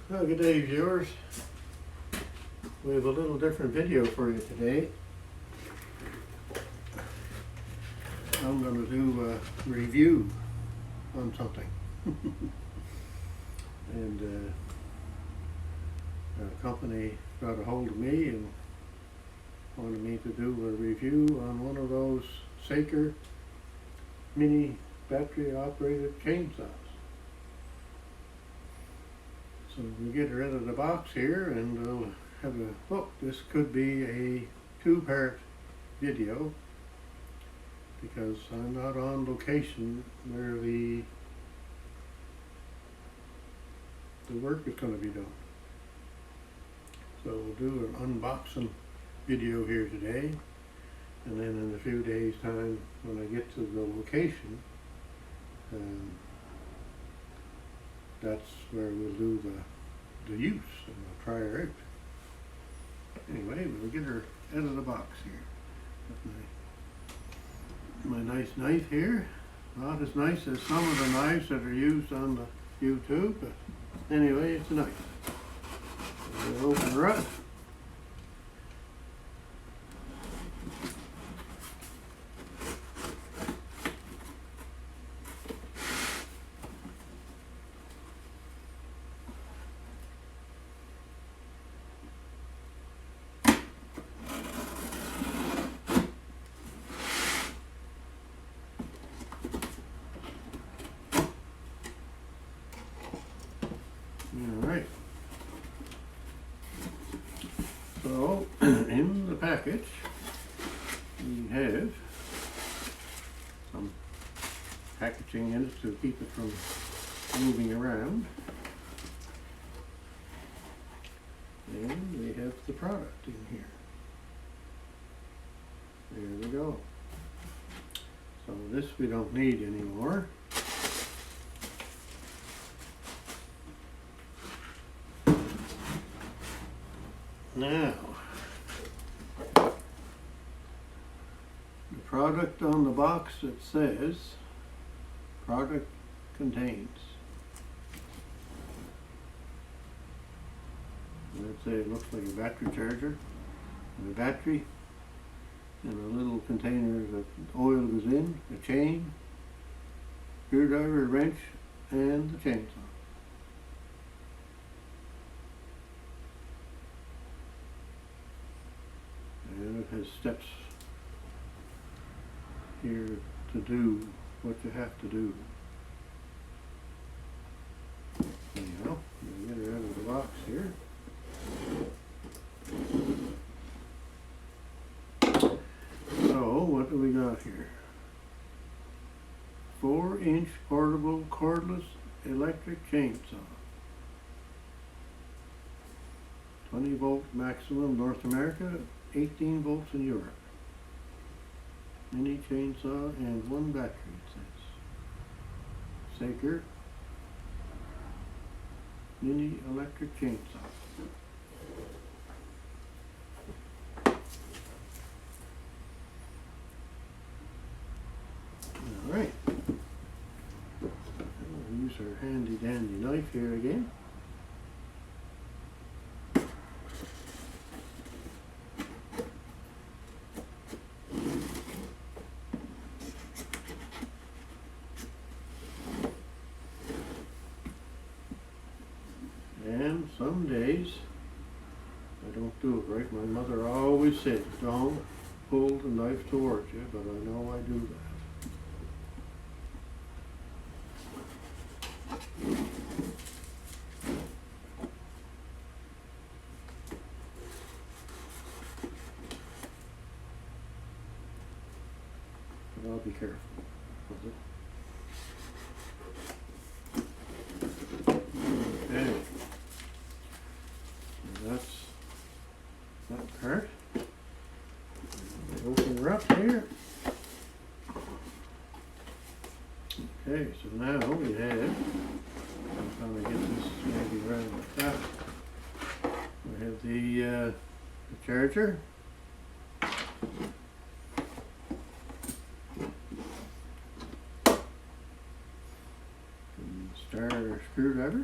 Well, good day, viewers. We have a little different video for you today. I'm going to do a review on something. And a company got a hold of me and wanted me to do a review on one of those Saker mini battery operated chainsaws. So we get rid of the box here and we'll have a look. This could be a two-part video because I'm not on location where the work is going to be done. So we'll do an unboxing video here today, and then in a few days time when I get to the location, that's where we'll do the use and we'll try her out. Anyway, we'll get her out of the box here. Got my nice knife here. Not as nice as some of the knives that are used on the YouTube, but anyway, it's a knife. We'll open her up. Alright, so in the package we have some packaging in it to keep it from moving around, and we have the product in here. There we go. So this we don't need anymore. Now, the product on the box, it says, product contains. Let's say it looks like a battery charger, and a battery, and a little container that oil goes in, a chain, screwdriver, a wrench, and the chainsaw. And it has steps here to do what you have to do. Anyhow, we'll get her out of the box here. So, what do we got here? 4-inch portable cordless electric chainsaw. 20 volt maximum North America, 18 volts in Europe. Mini chainsaw and 1 battery, it says. Saker mini electric chainsaw. Alright. We'll use our handy dandy knife here again. And some days I don't do it right. My mother always said, don't pull the knife towards you, but I know I do that. But I'll be careful with it. Okay. That's that part. Open her up here. Okay, so now we have, I'm trying to get this maybe around like that. We have the charger. Star screwdriver.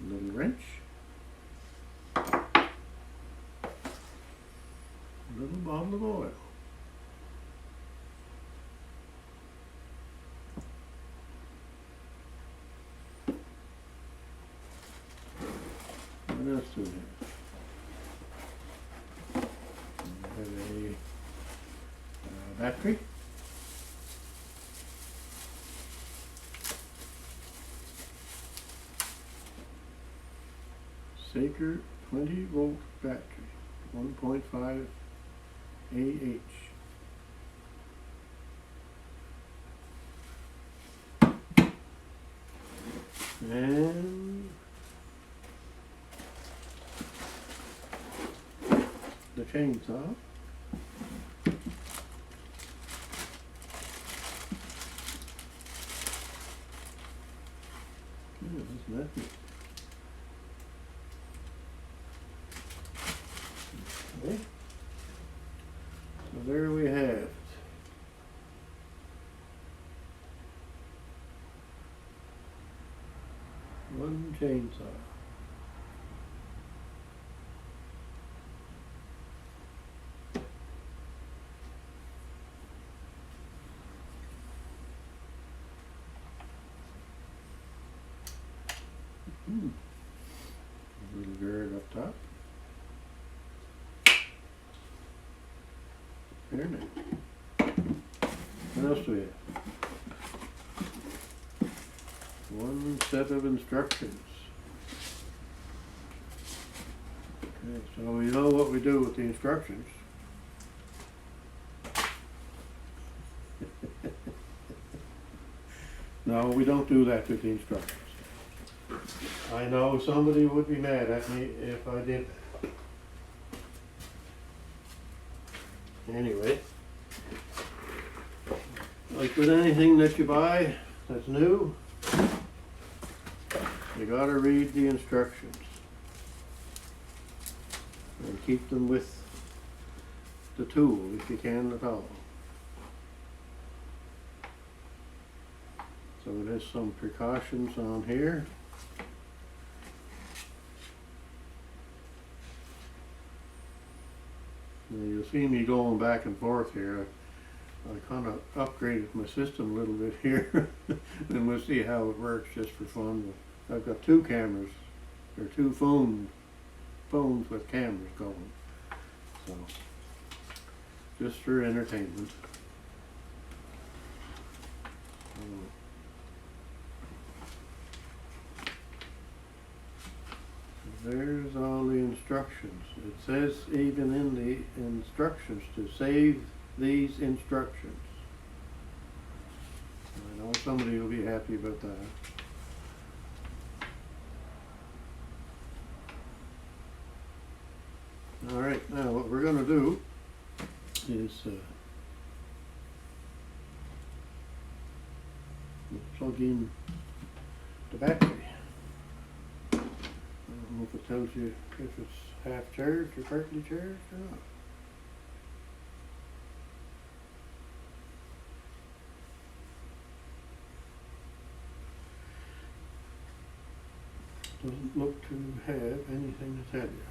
little wrench, a little bottle of oil. What else do we have? We have a battery. Saker 20-volt battery, 1.5 AH. And the chainsaw. Isn't that neat? Okay. So there we have it. One chainsaw. A little guard up top. Very nice. What else do we have? One set of instructions. Okay, so we know what we do with the instructions. No, we don't do that with the instructions. I know somebody would be mad at me if I did that. Anyway, like with anything that you buy that's new, you gotta read the instructions and keep them with the tool if you can at all. So there's some precautions on here. Now you'll see me going back and forth here. I kind of upgraded my system a little bit here and we'll see how it works just for fun. I've got two cameras, or two phones with cameras going, so just for entertainment. There's all the instructions. It says even in the instructions to save these instructions. I know somebody will be happy about that. All right, now what we're going to do is plug in the battery. I don't know if it tells you if it's half charged or partly charged or not. Doesn't look to have anything to tell you.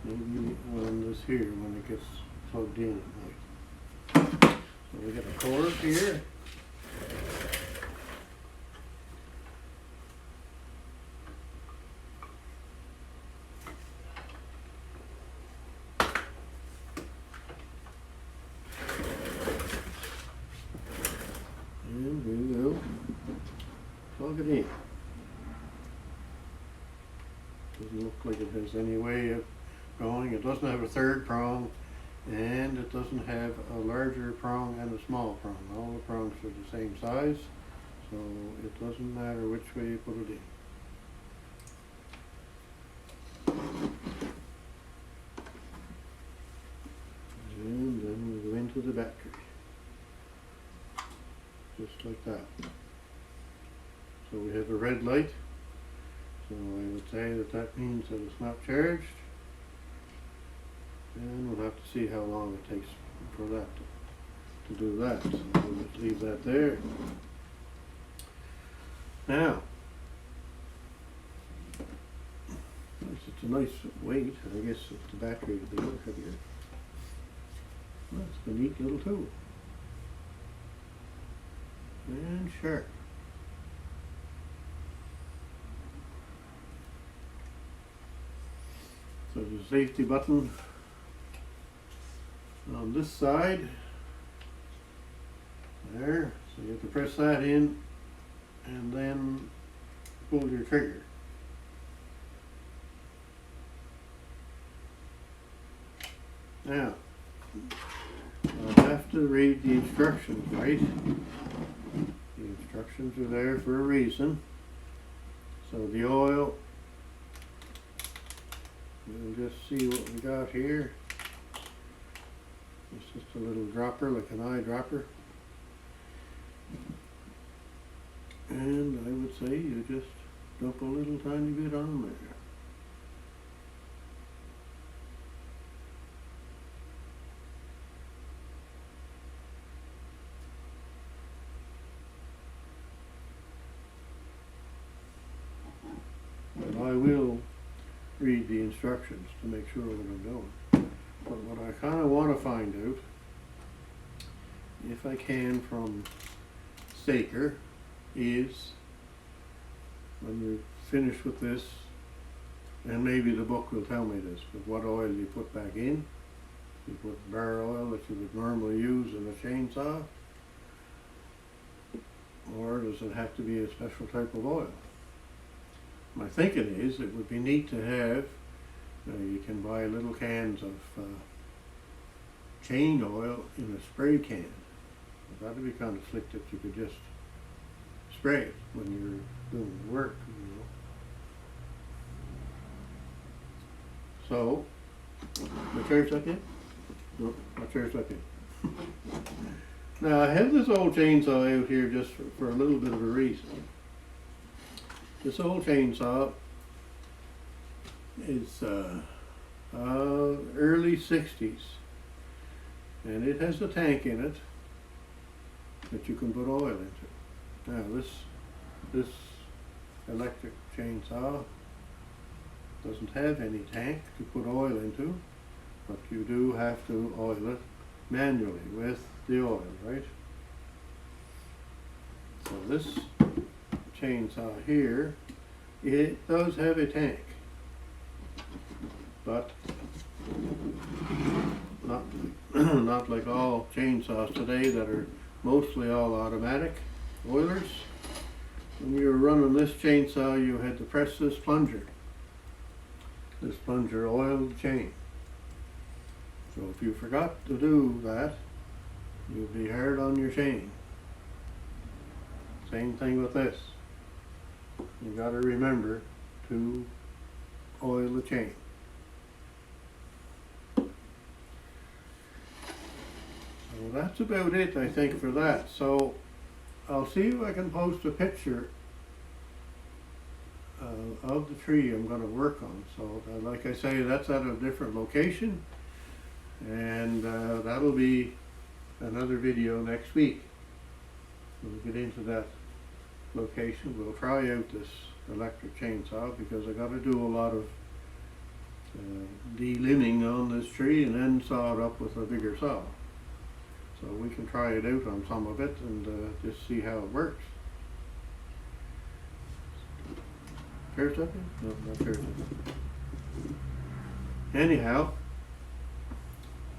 Maybe on this here when it gets plugged in at night. So we got a cord here. And we will plug it in. Doesn't look like it has any way of going. It doesn't have a third prong, and it doesn't have a larger prong and a small prong. All the prongs are the same size, so it doesn't matter which way you put it in. And then we go into the battery, just like that. So we have a red light, so I would say that that means that it's not charged. And we'll have to see how long it takes for that to do that. So we'll just leave that there. Now, nice weight. I guess the battery will be a little heavier. Well, it's a neat little tool. And sharp. So there's a safety button on this side. There. So you have to press that in and then pull your trigger. Now, I'll have to read the instructions, right? The instructions are there for a reason. So the oil, we'll just see what we got here. It's just a little dropper, like an eyedropper. And I would say you just dump a little tiny bit on there. And I will read the instructions to make sure what I'm doing. But what I kind of want to find out, if I can, from Saker, is when you're finished with this, and maybe the book will tell me this, but what oil you put back in. You put bar oil that you would normally use in a chainsaw, or does it have to be a special type of oil? My thinking is it would be neat to have, you can buy little cans of chain oil in a spray can. That would be kind of slick that you could just spray it when you're doing the work, you know. So, my chair's up yet? No, my chair's up yet. Now I have this old chainsaw out here just for a little bit of a reason. This old chainsaw is early 60s, and it has a tank in it that you can put oil into. Now this electric chainsaw doesn't have any tank to put oil into, but you do have to oil it manually with the oil, right? So this chainsaw here, it does have a tank, but not like all chainsaws today that are mostly all automatic oilers. When you were running this chainsaw, you had to press this plunger. This plunger oiled the chain. So if you forgot to do that, you'd be hard on your chain. Same thing with this. You got to remember to oil the chain. So that's about it, I think, for that. So I'll see if I can post a picture of the tree I'm going to work on. So like I say, that's at a different location, and that'll be another video next week. We'll get into that location. We'll try out this electric chainsaw because I got to do a lot of de-limbing on this tree and then saw it up with a bigger saw. So we can try it out on some of it and just see how it works. Chair's up here? No, not chair's up here. Anyhow,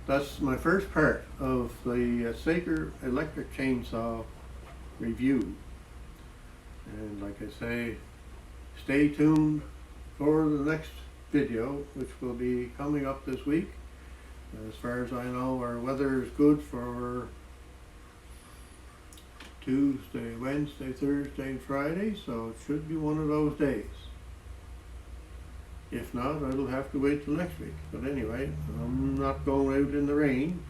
that's my first part of the Saker electric chainsaw review. And like I say, stay tuned for the next video, which will be coming up this week. As far as I know, our weather is good for Tuesday, Wednesday, Thursday, and Friday, so it should be one of those days. If not, I'll have to wait till next week. But anyway, I'm not going out in the rain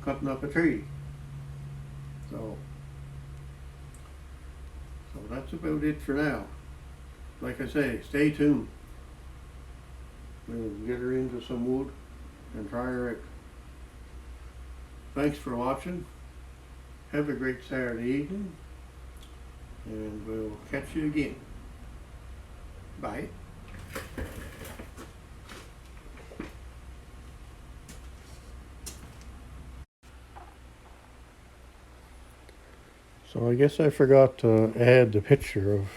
cutting up a tree. So that's about it for now. Like I say, stay tuned. We'll get her into some wood and try her out. Thanks for watching. Have a great Saturday evening, and we'll catch you again. Bye. So I guess I forgot to add the picture of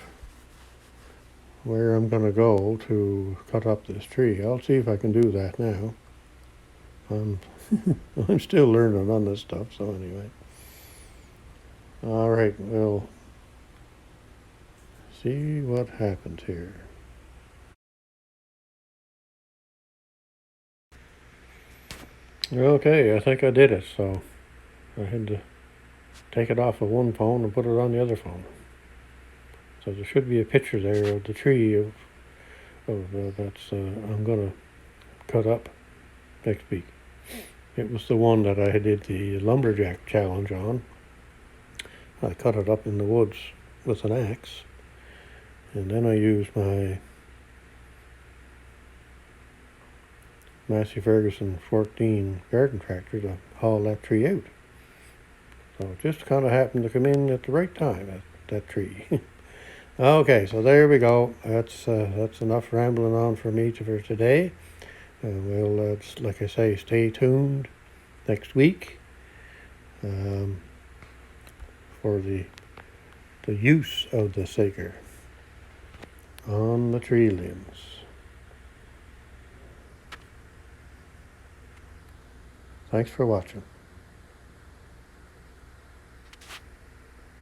where I'm going to go to cut up this tree. I'll see if I can do that now. I'm still learning on this stuff, so anyway. All right, we'll see what happens here. Okay, I think I did it, so I had to take it off of one phone and put it on the other phone. So there should be a picture there of the tree that's I'm gonna cut up next week. It was the one that I did the lumberjack challenge on. I cut it up in the woods with an axe, and then I used my Massey Ferguson 14 garden tractor to haul that tree out. So it just kind of happened to come in at the right time, that tree. Okay, so there we go. That's enough rambling on from me for today. We'll, like I say, stay tuned next week for the use of the Saker on the tree limbs. Thanks for watching.